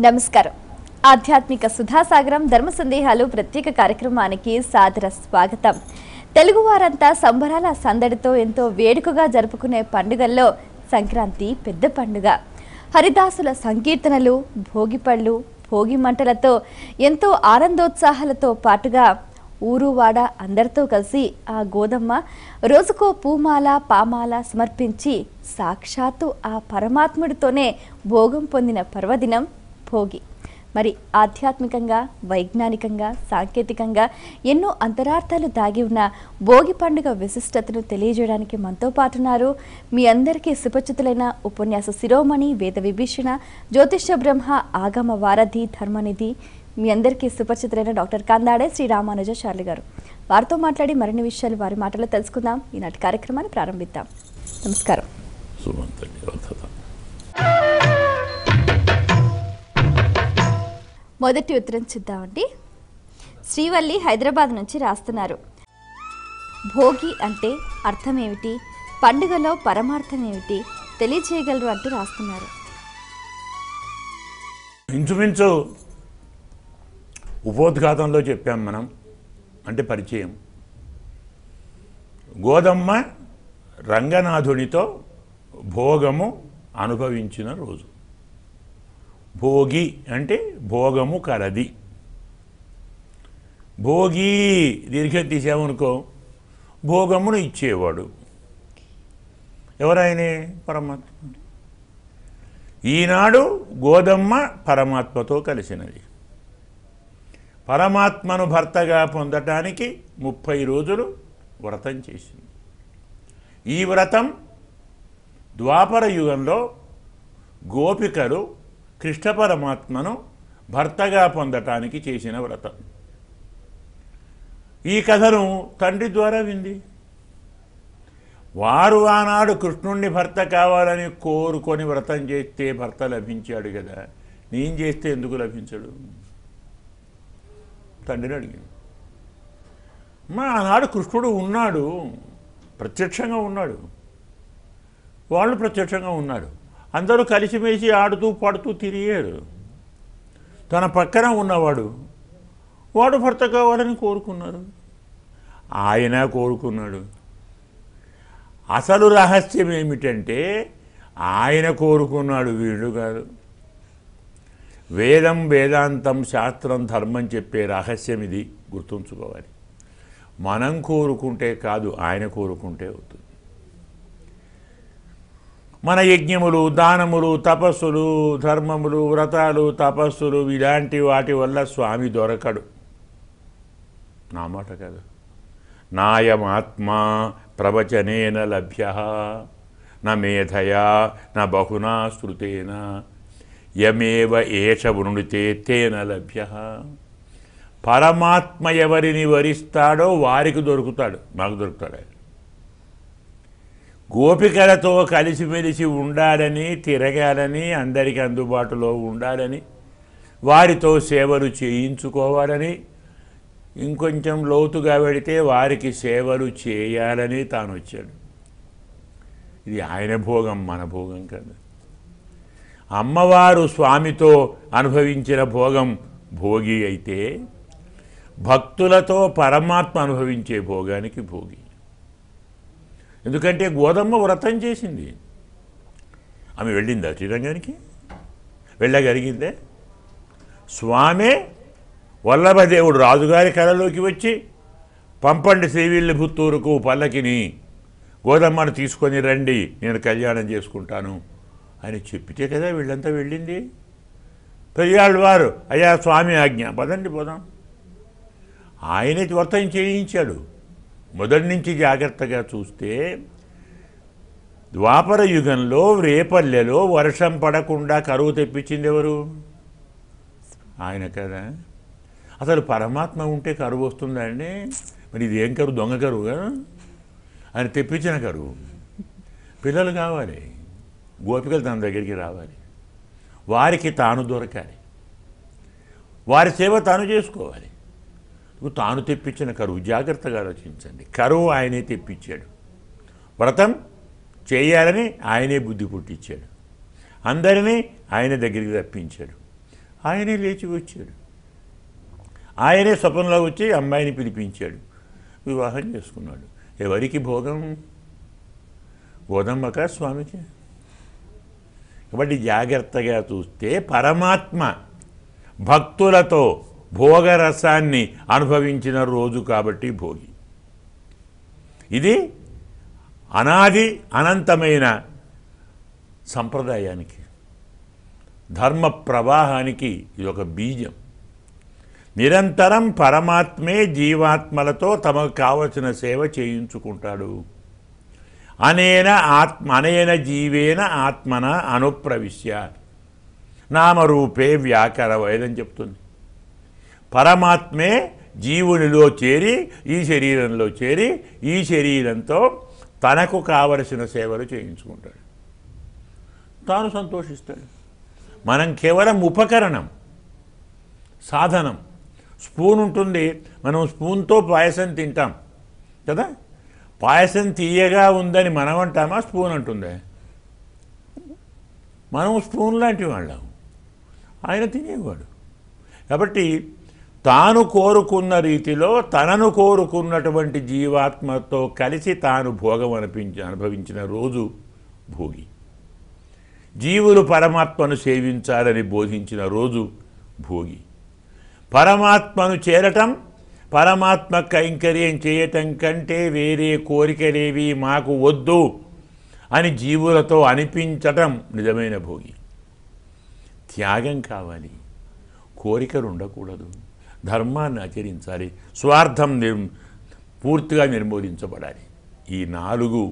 నమస్కారం. ఆధ్యాత్మిక సుధాసాగరం ధర్మ సందేహాలు ప్రత్యేక కార్యక్రమానికి సాదర స్వాగతం. తెలుగువారంతా సంబరాల సందడితో ఎంతో వేడుకగా జరుపుకునే పండుగల్లో సంక్రాంతి పెద్ద పండుగ. హరిదాసుల సంకీర్తనలు, భోగిపళ్ళు, భోగి మంటలతో ఎంతో ఆనందోత్సాహాలతో పాటుగా ఊరువాడ అందరితో కలిసి ఆ గోదమ్మ రోజుకో పూమాల పామాల సమర్పించి సాక్షాత్తు ఆ పరమాత్ముడితోనే భోగం పొందిన పర్వదినం భోగి. మరి ఆధ్యాత్మికంగా, వైజ్ఞానికంగా, సాంకేతికంగా ఎన్నో అంతరార్థాలు దాగి ఉన్న భోగి పండుగ విశిష్టతను తెలియజేయడానికి మనతో పాటున్నారు మీ అందరికీ సుపరిచితులైన ఉపన్యాస శిరోమణి, వేద విభీషణ, జ్యోతిష్య బ్రహ్మ, ఆగమ వారధి, ధర్మనిధి, మీ అందరికీ సుపరిచితులైన డాక్టర్ కందాడే శ్రీ రామానుజాచార్యులు గారు. వారితో మాట్లాడి మరిన్ని విషయాలు వారి మాటలో తెలుసుకుందాం. ఈనాటి కార్యక్రమాన్ని ప్రారంభిద్దాం. నమస్కారం. మొదటి ఉత్తరం చూద్దామండి. శ్రీవల్లి హైదరాబాద్ నుంచి రాస్తున్నారు. భోగి అంటే అర్థం ఏమిటి, పండుగలో పరమార్థం ఏమిటి తెలియజేయగలరు అంటూ రాస్తున్నారు. ఇంచుమించు ఉపోద్ఘాతంలో చెప్పాం మనం, అంటే పరిచయం. గోదమ్మ రంగనాథునితో భోగము అనుభవించిన రోజు. భోగి అంటే భోగము కలది. భోగి దీర్ఘం తీసామనుకో, భోగమును ఇచ్చేవాడు ఎవరైనా పరమాత్మ. ఈనాడు గోదమ్మ పరమాత్మతో కలిసినది. పరమాత్మను భర్తగా పొందటానికి 30 రోజులు వ్రతం చేసింది. ఈ వ్రతం ద్వాపర యుగంలో గోపికలు కృష్ణ పరమాత్మను భర్తగా పొందటానికి చేసిన వ్రతం. ఈ కథను తండ్రి ద్వారా వింది. వారు ఆనాడు కృష్ణుణ్ణి భర్త కావాలని కోరుకొని వ్రతం చేస్తే భర్త లభించాడు కదా, నేను చేస్తే ఎందుకు లభించడు? తండ్రిని అడిగింది. ఆనాడు కృష్ణుడు ఉన్నాడు, ప్రత్యక్షంగా ఉన్నాడు, వాళ్ళు ప్రత్యక్షంగా ఉన్నారు. అందరూ కలిసిమెలిసి ఆడుతూ పాడుతూ తిరిగారు. తన పక్కన ఉన్నవాడు వాడు భర్త కావాలని కోరుకున్నారు, ఆయన కోరుకున్నాడు. అసలు రహస్యం ఏమిటంటే ఆయన కోరుకున్నాడు, వీడు కాదు. వేదం, వేదాంతం, శాస్త్రం, ధర్మం చెప్పే రహస్యం ఇది, గుర్తుంచుకోవాలి. మనం కోరుకుంటే కాదు, ఆయన కోరుకుంటే అవుతుంది. మన యజ్ఞములు, దానములు, తపస్సులు, ధర్మములు, వ్రతాలు, తపస్సులు ఇలాంటి వాటి వల్ల స్వామి దొరకడు. నా మాట కాదు. నాయమాత్మా ప్రవచనేన లభ్య న మేధయా న బహునా శృతేన యమేవ ఏష వృణుతే తేన లభ్య. పరమాత్మ ఎవరిని వరిస్తాడో వారికి దొరుకుతాడు, మాకు దొరుకుతాడు. గోపికలతో కలిసిమెలిసి ఉండాలని, తిరగాలని, అందరికీ అందుబాటులో ఉండాలని, వారితో సేవలు చేయించుకోవాలని, ఇంకొంచెం లోతుగా వెళితే వారికి సేవలు చేయాలని తాను వచ్చాడు. ఇది ఆయన భోగం, మన భోగం కాదు. అమ్మవారు స్వామితో అనుభవించిన భోగం భోగి అయితే, భక్తులతో పరమాత్మ అనుభవించే భోగానికి భోగి. ఎందుకంటే గోదమ్మ వ్రతం చేసింది. ఆమె వెళ్ళిందా శ్రీరంగానికి? వెళ్ళగలిగిందే? స్వామే వల్లభదేవుడు రాజుగారి కళలోకి వచ్చి, పంపండి శ్రీవిల్లిపుత్తూరుకు పల్లకిని, గోదమ్మను తీసుకొని రండి, నేను కళ్యాణం చేసుకుంటాను అని చెప్పితే కదా వీళ్ళంతా వెళ్ళింది. పెరియాళ్ళు వారు, అయ్యా స్వామి ఆజ్ఞ, పదండి పోదాం. ఆయనే వ్రతం చేయించాడు. మొదటి నుంచి జాగ్రత్తగా చూస్తే ద్వాపర యుగంలో రేపల్లెలో వర్షం పడకుండా కరువు తెప్పించింది ఎవరు? ఆయన కదా. అసలు పరమాత్మ ఉంటే కరువు వస్తుందా అండి? మరి ఇది ఏం కరువు? దొంగ కరువు కదా. ఆయన తెప్పించిన కరువు. పిల్లలు కావాలి, గోపికలు తన దగ్గరికి రావాలి, వారికి తాను దొరకాలి, వారి సేవ తాను చేసుకోవాలి. తాను తెప్పించిన కరువు, జాగ్రత్తగా ఆలోచించండి. కరువు ఆయనే తెప్పించాడు. వ్రతం చేయాలని ఆయనే బుద్ధి పుట్టించాడు. అందరినీ ఆయన దగ్గరికి రప్పించాడు. ఆయనే లేచి వచ్చాడు. ఆయనే స్వప్నంలో వచ్చి అమ్మాయిని పిలిపించాడు, వివాహం చేసుకున్నాడు. ఎవరికి భోగం? గోదమ్మక స్వామికి. కాబట్టి జాగ్రత్తగా చూస్తే పరమాత్మ భక్తులతో భోగరసాన్ని అనుభవించిన రోజు కాబట్టి భోగి. ఇది అనాది అనంతమైన సంప్రదాయానికి, ధర్మ ప్రవాహానికి ఇది ఒక బీజం. నిరంతరం పరమాత్మే జీవాత్మలతో తమకు కావలసిన సేవ చేయించుకుంటాడు. అనేన జీవేన ఆత్మన అనుప్రవిశ్య నామరూపే వ్యాకర వేదం చెప్తుంది. పరమాత్మే జీవునిలో చేరి, ఈ శరీరంలో చేరి, ఈ శరీరంతో తనకు కావలసిన సేవలు చేయించుకుంటాడు. తాను సంతోషిస్తాడు. మనం కేవలం ఉపకరణం, సాధనం. స్పూన్ ఉంటుంది, మనం స్పూన్తో పాయసం తింటాం కదా. పాయసం తీయగా ఉందని మనం అంటామా, స్పూన్ అంటుందే? మనం స్పూన్ లాంటి వాళ్ళం, ఆయన తినేవాడు. కాబట్టి తాను కోరుకున్న రీతిలో తనను కోరుకున్నటువంటి జీవాత్మతో కలిసి తాను భోగం అనుభవించిన రోజు భోగి. జీవులు పరమాత్మను సేవించాలని బోధించిన రోజు భోగి. పరమాత్మను చేరటం, పరమాత్మ కైంకర్యం చేయటం కంటే వేరే కోరికలేవి మాకు వద్దు అని జీవులతో అనిపించటం నిజమైన భోగి. త్యాగం కావాలి, కోరికలు ఉండకూడదు, ధర్మాన్ని ఆచరించాలి, స్వార్థం పూర్తిగా నిర్మూలించబడాలి. ఈ 4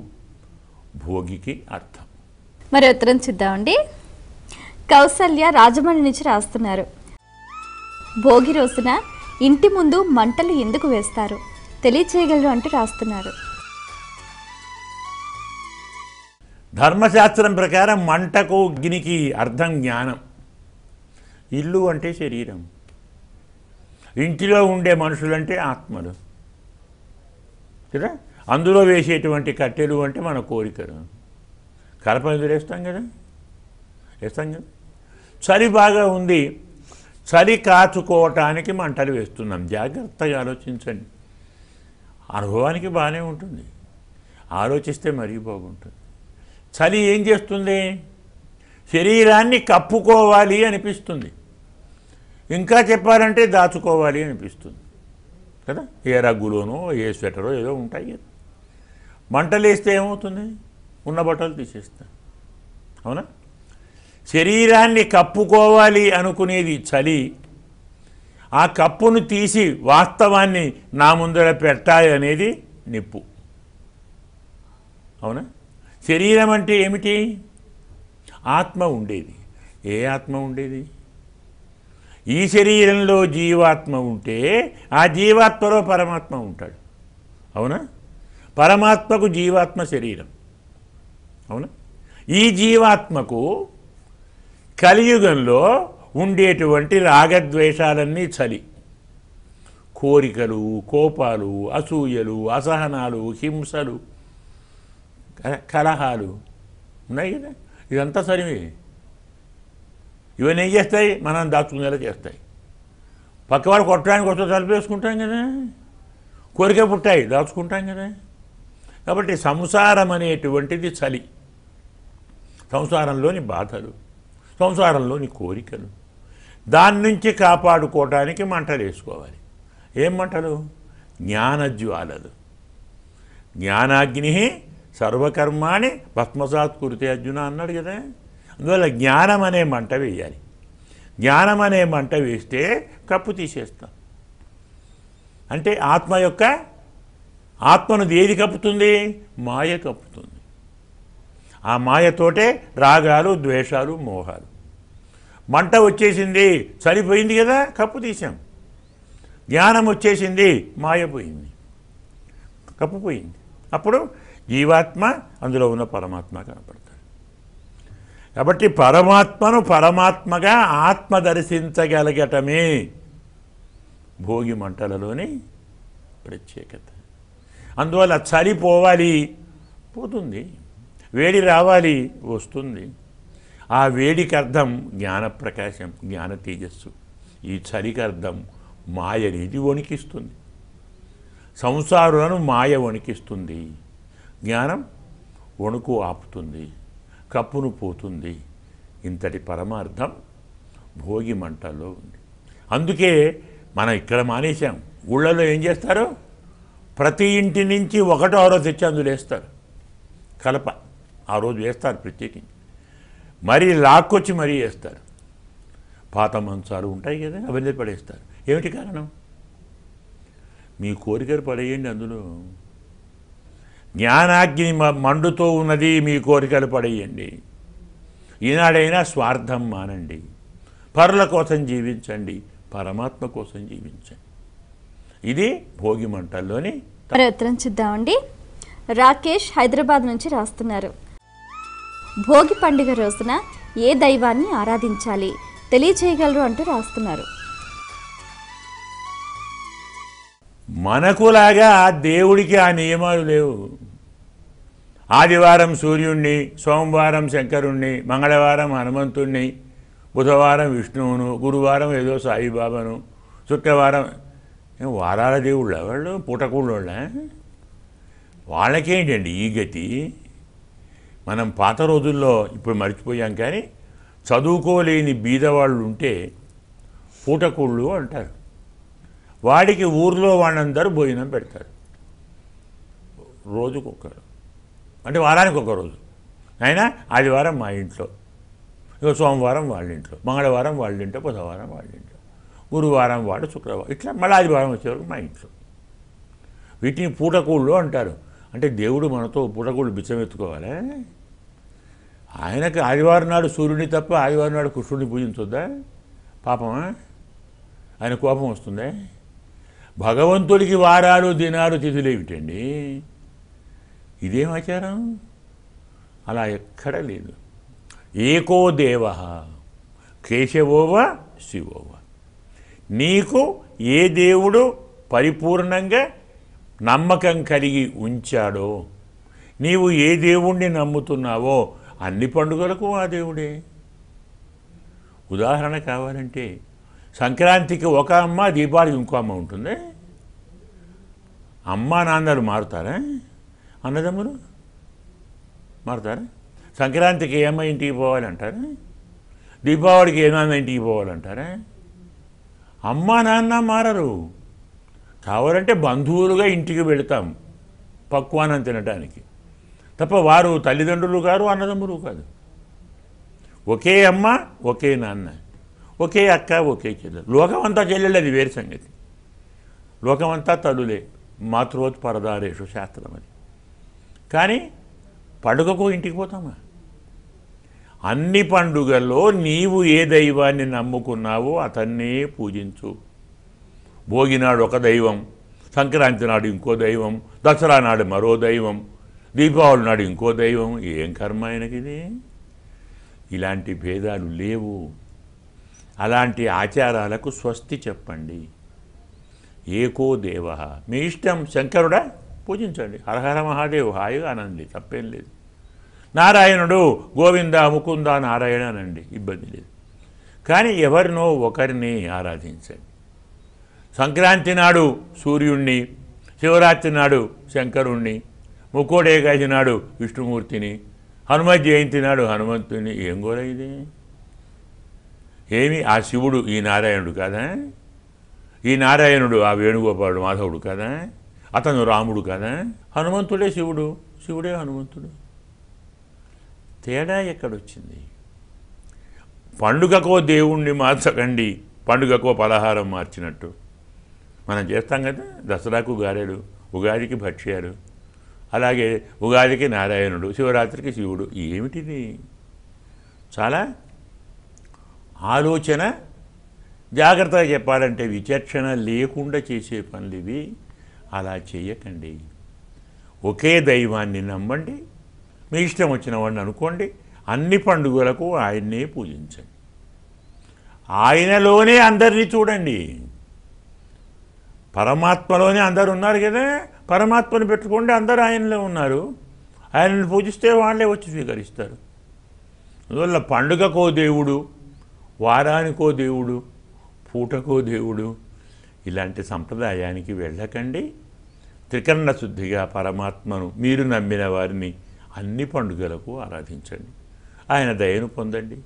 భోగికి అర్థం. మరి ఉత్తరం చూద్దామండి. కౌసల్య రాజమండ్రి నుంచి రాస్తున్నారు. భోగి రోజున ఇంటి ముందు మంటలు ఎందుకు వేస్తారు తెలియచేయగలరు అంటూ రాస్తున్నారు. ధర్మశాస్త్రం ప్రకారం మంటకు అగ్నికి అర్థం జ్ఞానం. ఇల్లు అంటే శరీరం, ఇంటిలో ఉండే మనుషులంటే ఆత్మలు కదా. అందులో వేసేటువంటి కట్టెలు అంటే మన కోరికలు. కలప ఎదురేస్తాం కదా, వేస్తాం కదా. చలి బాగా ఉంది, చలి కాచుకోవటానికి మంటలు వేస్తున్నాం. జాగ్రత్తగా ఆలోచించండి. అనుభవానికి బాగానే ఉంటుంది, ఆలోచిస్తే మరీ బాగుంటుంది. చలి ఏం చేస్తుంది? శరీరాన్ని కప్పుకోవాలి అనిపిస్తుంది, ఇంకా చెప్పాలంటే దాచుకోవాలి అనిపిస్తుంది కదా. ఏ రగ్గులోనో ఏ స్వెటరో ఏదో ఉంటాయి కదా. మంటలు వేస్తే ఏమవుతుంది? ఉన్న బట్టలు తీసేస్తా, అవునా? శరీరాన్ని కప్పుకోవాలి అనుకునేది చలి. ఆ కప్పును తీసి వాస్తవాన్ని నా ముందర పెట్టాలి అనేది నిప్పు, అవునా? శరీరం అంటే ఏమిటి? ఆత్మ ఉండేది. ఏ ఆత్మ ఉండేది? ఈ శరీరంలో జీవాత్మ ఉంటే ఆ జీవాత్మలో పరమాత్మ ఉంటాడు, అవునా? పరమాత్మకు జీవాత్మ శరీరం, అవునా? ఈ జీవాత్మకు కలియుగంలో ఉండేటువంటి రాగద్వేషాలన్నీ చలి. కోరికలు, కోపాలు, అసూయలు, అసహనాలు, హింసలు, కలహాలు ఉన్నాయి కదా. ఇదంతా సరిమే. ఇవన్నీ ఏం చేస్తాయి? మనం దాచుకునేలా చేస్తాయి. పక్కవాడు కొట్టడానికి వస్తే తలిపేసుకుంటాం కదా. కోరిక పుట్టాయి, దాచుకుంటాం కదా. కాబట్టి సంసారం అనేటువంటిది చలి. సంసారంలోని బాధలు, సంసారంలోని కోరికలు, దాని నుంచి కాపాడుకోవటానికి మంటలు వేసుకోవాలి. ఏం మంటలు? జ్ఞానజ్వాలలు. జ్ఞానాగ్ని సర్వకర్మాణి భస్మసాత్ కురితే అర్జున అన్నాడు కదా. అందువల్ల జ్ఞానం అనే మంట వేయాలి. జ్ఞానం అనే మంట వేస్తే కప్పు తీసేస్తాం. అంటే ఆత్మను ఏది కప్పుతుంది? మాయ కప్పుతుంది. ఆ మాయతోటే రాగాలు, ద్వేషాలు, మోహాలు. మంట వచ్చేసింది, చనిపోయింది కదా, కప్పు తీసాం. జ్ఞానం వచ్చేసింది, మాయ పోయింది, కప్పు పోయింది. అప్పుడు జీవాత్మ, అందులో ఉన్న పరమాత్మ కనపడతాడు. కాబట్టి పరమాత్మను పరమాత్మగా ఆత్మ దర్శించగలగటమే భోగి మంటలలోని ప్రత్యేకత. అందువల్ల చలి పోవాలి, పోతుంది. వేడి రావాలి, వస్తుంది. ఆ వేడికి అర్థం జ్ఞానప్రకాశం, జ్ఞాన తేజస్సు. ఈ చలికి అర్థం మాయ అనేది వణికిస్తుంది. సంసారులను మాయ వణికిస్తుంది, జ్ఞానం వణుకు ఆపుతుంది, కప్పును పోతుంది. ఇంతటి పరమార్థం భోగి మంటల్లో ఉంది. అందుకే మనం ఇక్కడ మానేశాం. ఊళ్ళలో ఏం చేస్తారు? ప్రతి ఇంటి నుంచి ఒకటో ఆరో తెచ్చి అందులో వేస్తారు. కలప ఆ రోజు వేస్తారు ప్రత్యేకించి, మరీ లాక్కొచ్చి మరీ వేస్తారు. పాత మంచాలు ఉంటాయి కదా, అవన్నీ పడేస్తారు. ఏమిటి కారణం? మీ కోరికలు పడేయండి అందులో. జ్ఞానాగ్ని మండుతో ఉన్నది, మీ కోరికలు పడేయండి. ఈనాడైనా స్వార్థం మానండి, పరుల కోసం జీవించండి, పరమాత్మ కోసం జీవించండి. ఇది భోగి మంటల్లోని. మరి ఉత్తరం చూద్దామండి. రాకేష్ హైదరాబాద్ నుంచి రాస్తున్నారు. భోగి పండుగ రోజున ఏ దైవాన్ని ఆరాధించాలి తెలియచేయగలరు అంటూ రాస్తున్నారు. మనకులాగా దేవుడికి ఆ నియమాలు లేవు. ఆదివారం సూర్యుణ్ణి, సోమవారం శంకరుణ్ణి, మంగళవారం హనుమంతుణ్ణి, బుధవారం విష్ణువును, గురువారం ఏదో సాయిబాబాను, శుక్రవారం వారాల దేవుళ్ళ వాళ్ళు, పూటకూళ్ళ వాళ్ళకేంటండి ఈ గతి? మనం పాత రోజుల్లో ఇప్పుడు మర్చిపోయాం, కానీ చదువుకోలేని బీదవాళ్ళు ఉంటే పూటకూళ్ళు అంటారు. వాడికి ఊర్లో వాళ్ళందరూ భోజనం పెడతారు. రోజుకొకరు, అంటే వారానికి ఒక రోజు. అయినా ఆదివారం మా ఇంట్లో, ఇక సోమవారం వాళ్ళ ఇంట్లో, మంగళవారం వాళ్ళ ఇంట్లో, బుధవారం వాళ్ళ ఇంట్లో, గురువారం వాడు, శుక్రవారం, ఇట్లా మళ్ళీ ఆదివారం వచ్చేవరకు మా ఇంట్లో. వీటిని పూటకూళ్ళు అంటారు. అంటే దేవుడు మనతో పూటకూళ్ళు బిచ్చమెత్తుకోవాలి. ఆయనకు ఆదివారం నాడు సూర్యుడిని తప్ప ఆదివారం నాడు కృష్ణుడిని పూజించొద్దా? పాపమా? ఆయన కోపం వస్తుందే? భగవంతుడికి వారాలు దినాలు తిథులు ఏమిటండి? ఇదేం ఆచారం? అలా ఎక్కడ లేదు. ఏకో దేవ కేశవోవ శివోవ. నీకు ఏ దేవుడు పరిపూర్ణంగా నమ్మకం కలిగి ఉంచాడో, నీవు ఏ దేవుణ్ణి నమ్ముతున్నావో అన్ని పండుగలకు ఆ దేవుడే. ఉదాహరణ కావాలంటే సంక్రాంతికి ఒక అమ్మ, దీపావళికి ఇంకో అమ్మ ఉంటుంది. అమ్మ నాన్నలు మారుతారా? అన్నదమ్ములు మారుతారా? సంక్రాంతికి ఏ అమ్మ ఇంటికి పోవాలంటారా? దీపావళికి ఏ నాన్న ఇంటికి పోవాలంటారా? అమ్మ నాన్న మారరు. కావాలంటే బంధువులుగా ఇంటికి వెళతాం పక్వానం తినడానికి తప్ప వారు తల్లిదండ్రులు కాదు, అన్నదమ్ములు కాదు. ఒకే అమ్మ, ఒకే నాన్న, ఒకే అక్క, ఒకే చెల్లెలు. లోకమంతా చెల్లెలు, అది వేరే సంగతి. లోకమంతా తల్లులే. మాతృవత్ పరదారేషు శాస్త్రం అది. కానీ పండుగకు ఇంటికి పోతామా? అన్ని పండుగల్లో నీవు ఏ దైవాన్ని నమ్ముకున్నావో అతన్నే పూజించు. భోగి నాడు ఒక దైవం, సంక్రాంతి నాడు ఇంకో దైవం, దసరా నాడు మరో దైవం, దీపావళి నాడు ఇంకో దైవం. ఏం కర్మ ఆయనకిది? ఇలాంటి భేదాలు లేవు. అలాంటి ఆచారాలకు స్వస్తి చెప్పండి. ఏకో దేవ. మీ ఇష్టం, శంకరుడా పూజించండి, హరహర మహాదేవ్, హాయిగా అనండి, తప్పేం లేదు. నారాయణుడు గోవింద ముకుంద నారాయణ అనండి, ఇబ్బంది లేదు. కానీ ఎవరినో ఒకరిని ఆరాధించండి. సంక్రాంతి నాడు సూర్యుణ్ణి, శివరాత్రి నాడు శంకరుణ్ణి, ముక్కోడేకాది నాడు విష్ణుమూర్తిని, హనుమత్ జయంతి నాడు హనుమంతుని. ఏం గోల ఇది? ఏమి ఆ శివుడు ఈ నారాయణుడు కదా? ఈ నారాయణుడు ఆ వేణుగోపాలుడు మాధవుడు కదా? అతను రాముడు కదా? హనుమంతుడే శివుడు, శివుడే హనుమంతుడు. తేడా ఎక్కడొచ్చింది? పండుగకో దేవుణ్ణి మార్చకండి, పండుగకో పలహారం మార్చినట్టు. మనం చేస్తాం కదా, దసరాకు గారెలు, ఉగాదికి భక్ష్యాలు, అలాగే ఉగాదికి నారాయణుడు, శివరాత్రికి శివుడు. ఏమిటిది? చాలా ఆలోచన, జాగ్రత్తగా చెప్పాలంటే విచక్షణ లేకుండా చేసే పనులు ఇవి. అలా చేయకండి. ఒకే దైవాన్ని నమ్మండి, మీ ఇష్టం వచ్చిన వాడిని అనుకోండి. అన్ని పండుగలకు ఆయన్నే పూజించండి. ఆయనలోనే అందరినీ చూడండి. పరమాత్మలోనే అందరు ఉన్నారు కదా, పరమాత్మను పెట్టుకోండి, అందరూ ఆయనలో ఉన్నారు. ఆయనను పూజిస్తే వాళ్ళే వచ్చి స్వీకరిస్తారు. అందువల్ల పండుగకో దేవుడు, వారానికో దేవుడు, పూటకో దేవుడు, ఇలాంటి సంప్రదాయానికి వెళ్ళకండి. త్రికరణ శుద్ధిగా పరమాత్మను మీరు నమ్మిన వారిని అన్ని పండుగలకు ఆరాధించండి. ఆయన దయను పొందండి.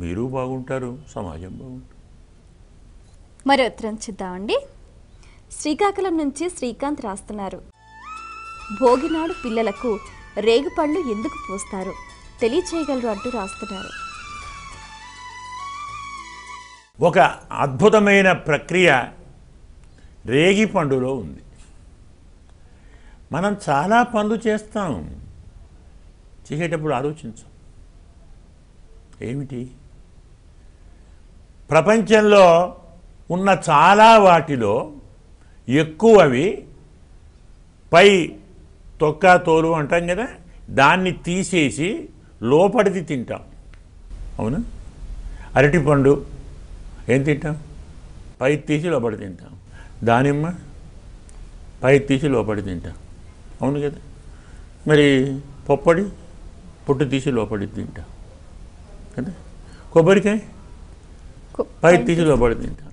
మీరు బాగుంటారు, సమాజం బాగుంటుంది. మరో ఉత్తరం చూద్దామండి. శ్రీకాకుళం నుంచి శ్రీకాంత్ రాస్తున్నారు. భోగినాడు పిల్లలకు రేగుపళ్ళు ఎందుకు పోస్తారు తెలియచేయగలరు అంటూ రాస్తున్నారు. ఒక అద్భుతమైన ప్రక్రియ రేగి పండులో ఉంది. మనం చాలా పనులు చేస్తాం, చేసేటప్పుడు ఆలోచించాం. ఏమిటి? ప్రపంచంలో ఉన్న చాలా వాటిలో ఎక్కువవి పై తొక్క తోలు అంటాం కదా, దాన్ని తీసేసి లోపలిది తింటాం. అవునా? అరటిపండు ఏం తింటాం? పై తీసి లోపలి తింటాం. దానిమ్మ పై తీసి లోపలి తింటాం. అవును కదా? మరి పొప్పడి పొట్టు తీసి లోపలి తింటాం కదా. కొబ్బరికాయ పై తీసి లోపలి తింటాం.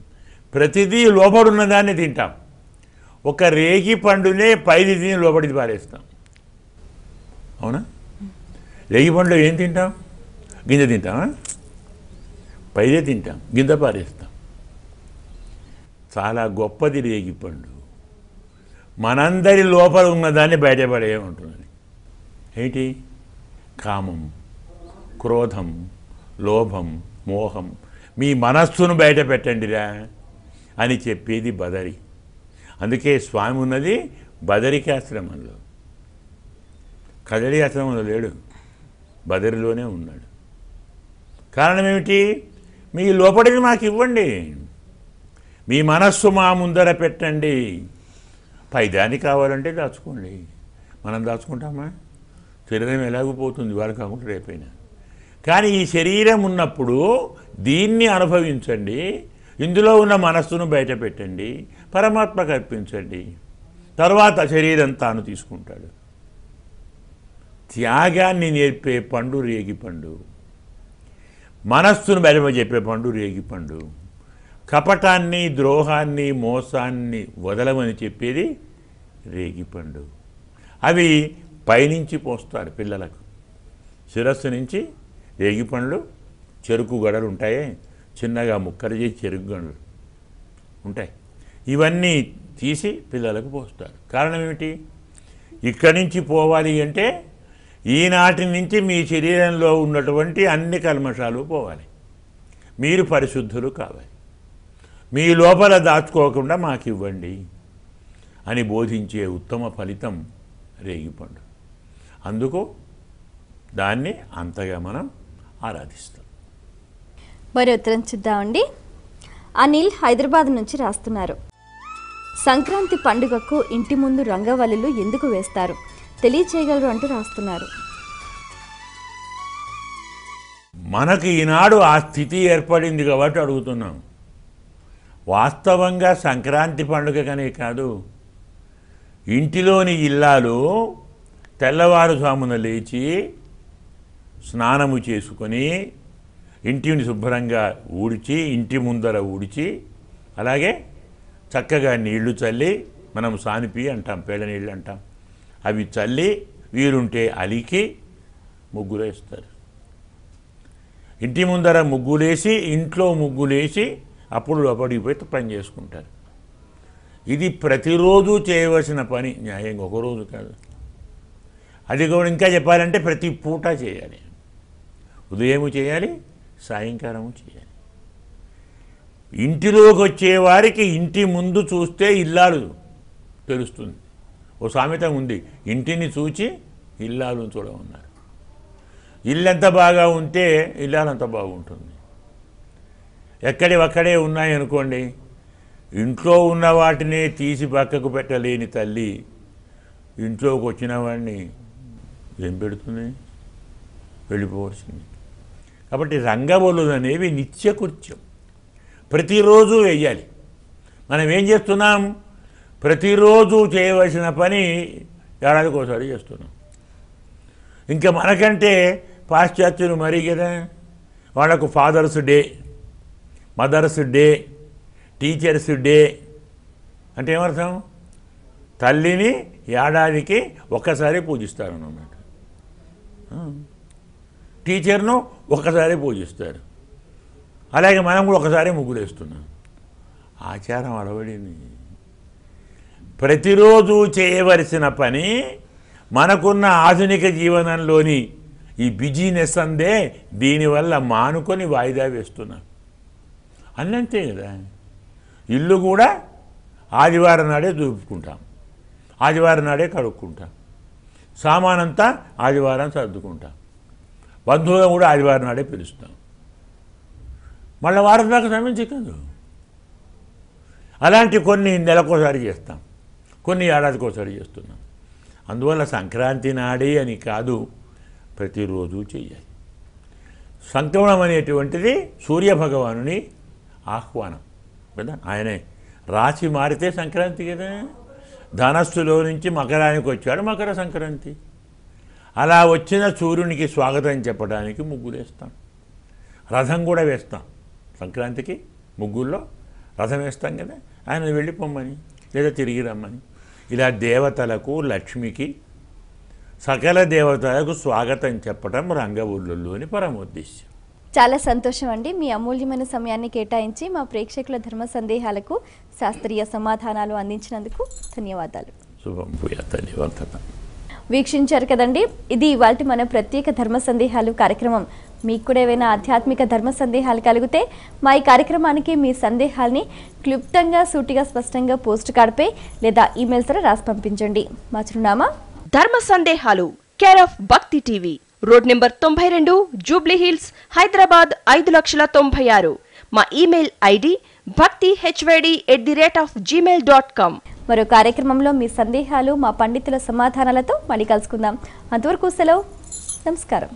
ప్రతిదీ లోపడున్న దాన్ని తింటాం. ఒక రేగి పండునే పైది తిని లోపలిది పారేస్తాం. అవునా? రేగి పండులో ఏం తింటాం? గింజ తింటామా? పైదే తింటాం, గింజ పారేస్తాం. చాలా గొప్పది రేగి పండు. మనందరి లోపల ఉన్నదాన్ని బయటపడేయమంటున్నది. ఏంటి? కామం, క్రోధం, లోభం, మోహం. మీ మనస్సును బయట పెట్టండిరా అని చెప్పేది బదరి. అందుకే స్వామి ఉన్నది బదరికి ఆశ్రమంలో, కదలి ఆశ్రమంలో లేడు, బదరిలోనే ఉన్నాడు. కారణం ఏమిటి? మీ లోపలికి మాకు ఇవ్వండి, మీ మనస్సు మా ముందర పెట్టండి. పైదాన్ని కావాలంటే దాచుకోండి. మనం దాచుకుంటామా? శరీరం ఎలాగూ పోతుంది, వారు కాకుండా రేపైనా. కానీ ఈ శరీరం ఉన్నప్పుడు దీన్ని అనుభవించండి, ఇందులో ఉన్న మనస్సును బయట పెట్టండి, పరమాత్మకు అర్పించండి. తర్వాత శరీరం తాను తీసుకుంటాడు. త్యాగాన్ని నేర్పే పండు రేగి పండు, మనస్సును బయట చెప్పే పండు రేగి పండు, కపటాన్ని, ద్రోహాన్ని, మోసాన్ని వదలమని చెప్పేది రేగిపండు. అవి పైనుంచి పోస్తారు పిల్లలకు. శిరస్సు నుంచి రేగిపండ్లు, చెరుకు గడలు ఉంటాయే, చిన్నగా ముక్కలు చేసి చెరుకు గడలు ఉంటాయి. ఇవన్నీ తీసి పిల్లలకు పోస్తారు. కారణం ఏమిటి? ఇక్కడి నుంచి పోవాలి అంటే ఈనాటి నుంచి మీ శరీరంలో ఉన్నటువంటి అన్ని కల్మషాలు పోవాలి, మీరు పరిశుద్ధులు కావాలి, మీ లోపల దాచుకోకుండా మాకు ఇవ్వండి అని బోధించే ఉత్తమ ఫలితం రేగిపండు. అందుకు దాన్ని అంతగా మనం ఆరాధిస్తాం. మరో ఉత్తరం చూద్దామండి. అనిల్ హైదరాబాద్ నుంచి రాస్తున్నారు. సంక్రాంతి పండుగకు ఇంటి ముందు రంగవల్లులు ఎందుకు వేస్తారు తెలియచేయగలరు అంటూ రాస్తున్నారు. మనకు ఈనాడు ఆ స్థితి ఏర్పడింది కాబట్టి అడుగుతున్నాం. వాస్తవంగా సంక్రాంతి పండుగకనే కాదు, ఇంటిలోని ఇల్లాలు తెల్లవారుజామున లేచి స్నానము చేసుకొని ఇంటిని శుభ్రంగా ఊడ్చి, ఇంటి ముందర ఊడ్చి, అలాగే చక్కగా నీళ్లు చల్లి, మనం సానిపి అంటాం, పేడ నీళ్ళు అంటాం, అవి చల్లి వీరుంటే అలికి ముగ్గులేస్తారు. ఇంటి ముందర ముగ్గులేసి, ఇంట్లో ముగ్గులేసి అప్పుడు లోపలికి పోయి పని చేసుకుంటారు. ఇది ప్రతిరోజు చేయవలసిన పని, న్యాయంగా ఒకరోజు కాదు. అది కూడా ఇంకా చెప్పాలంటే ప్రతి పూట చేయాలి. ఉదయము చేయాలి, సాయంకాలము చేయాలి. ఇంటిలోకి వచ్చేవారికి ఇంటి ముందు చూస్తే ఇల్లాలు తెలుస్తుంది. ఓ సామెత ఉంది, ఇంటిని చూచి ఇల్లాలను చూడమన్నారు. ఇల్లు ఎంత బాగా ఉంటే ఇల్లాలంత బాగుంటుంది. ఎక్కడే ఉన్నాయనుకోండి, ఇంట్లో ఉన్న వాటినే తీసి పక్కకు పెట్టలేని తల్లి ఇంట్లోకి వచ్చిన వాడిని ఏం పెడుతుంది? వెళ్ళిపోవలసింది. కాబట్టి రంగవల్లులు అనేవి నిత్యకృత్యం, ప్రతిరోజు వేయాలి. మనం ఏం చేస్తున్నాం? ప్రతిరోజు చేయవలసిన పని ఏడాదికి ఒకసారి చేస్తున్నాం. ఇంకా మనకంటే పాశ్చాత్యులు మరీ కదా, వాళ్ళకు Father's Day, Mother's Day, Teachers' Day అంటే ఏమర్థం? తల్లిని ఏడాదికి ఒక్కసారి పూజిస్తారు అన్నమాట. టీచర్ను ఒక్కసారి పూజిస్తారు. అలాగే మనం కూడా ఒకసారి ముగ్గులు వేస్తున్నాం. ఆచారం అలవడింది. ప్రతిరోజు చేయవలసిన పని మనకున్న ఆధునిక జీవనంలోని ఈ బిజీనెస్ అందే దీనివల్ల మానుకొని వాయిదా వేస్తున్నాం. అన్నంతే కదా. ఇల్లు కూడా ఆదివారం నాడే దూపుకుంటాం, ఆదివారం నాడే కడుక్కుంటాం, సామానంతా ఆదివారం సర్దుకుంటాం, బంధువులను కూడా ఆదివారం నాడే పిలుస్తాం. మళ్ళీ వారం దాకా సమయం చిక్కదు. అలాంటి కొన్ని నెలకోసారి చేస్తాం, కొన్ని ఏడాదికోసారి చేస్తున్నాం. అందువల్ల సంక్రాంతి నాడే అని కాదు, ప్రతిరోజు చెయ్యాలి. సంక్రమణం అనేటువంటిది సూర్యభగవానుని ఆహ్వానం కదా. ఆయనే రాశి మారితే సంక్రాంతి కదా. ధనస్సులో నుంచి మకరానికి వచ్చాడు, మకర సంక్రాంతి. అలా వచ్చిన సూర్యునికి స్వాగతం చెప్పడానికి ముగ్గులు వేస్తాం, రథం కూడా వేస్తాం. సంక్రాంతికి ముగ్గుల్లో రథం వేస్తాం కదా, ఆయన వెళ్ళిపోమ్మని లేదా తిరిగి రమ్మని. ఇలా దేవతలకు, లక్ష్మికి, సకల దేవతలకు స్వాగతం చెప్పడం రంగవల్లుల్లోని పరమోద్దేశ్యం. చాలా సంతోషం అండి. మీ అమూల్యమైన సమయాన్ని కేటాయించి మా ప్రేక్షకుల ధర్మ సందేహాలకు శాస్త్రీయ సమాధానాలు అందించినందుకు ధన్యవాదాలు. శుభం భూయాత్. వర్ధత. వీక్షించారు కదండి, ఇది ఇవాల్టి మన ప్రత్యేక ధర్మ సందేహాలు కార్యక్రమం. మీకు కూడా ఏవైనా ఆధ్యాత్మిక ధర్మ సందేహాలు కలిగితే మా ఈ కార్యక్రమానికి మీ సందేహాల్ని క్లుప్తంగా, సూటిగా, స్పష్టంగా పోస్ట్ కార్డ్పై లేదా ఈమెయిల్ ద్వారా రాసి పంపించండి. మా చిరునామా ధర్మ సందేహాలు, కేర్ ఆఫ్ భక్తి TV, road number 92, Jubilee hills, Hyderabad 5,96,000. మా ఈమెయిల్ ఐడి bhaktihyd@gmail.com. మరో కార్యక్రమంలో మీ సందేహాలు మా పండితుల సమాధానాలతో మళ్ళీ కలుసుకుందాం. అంతవరకు సెలవు. నమస్కారం.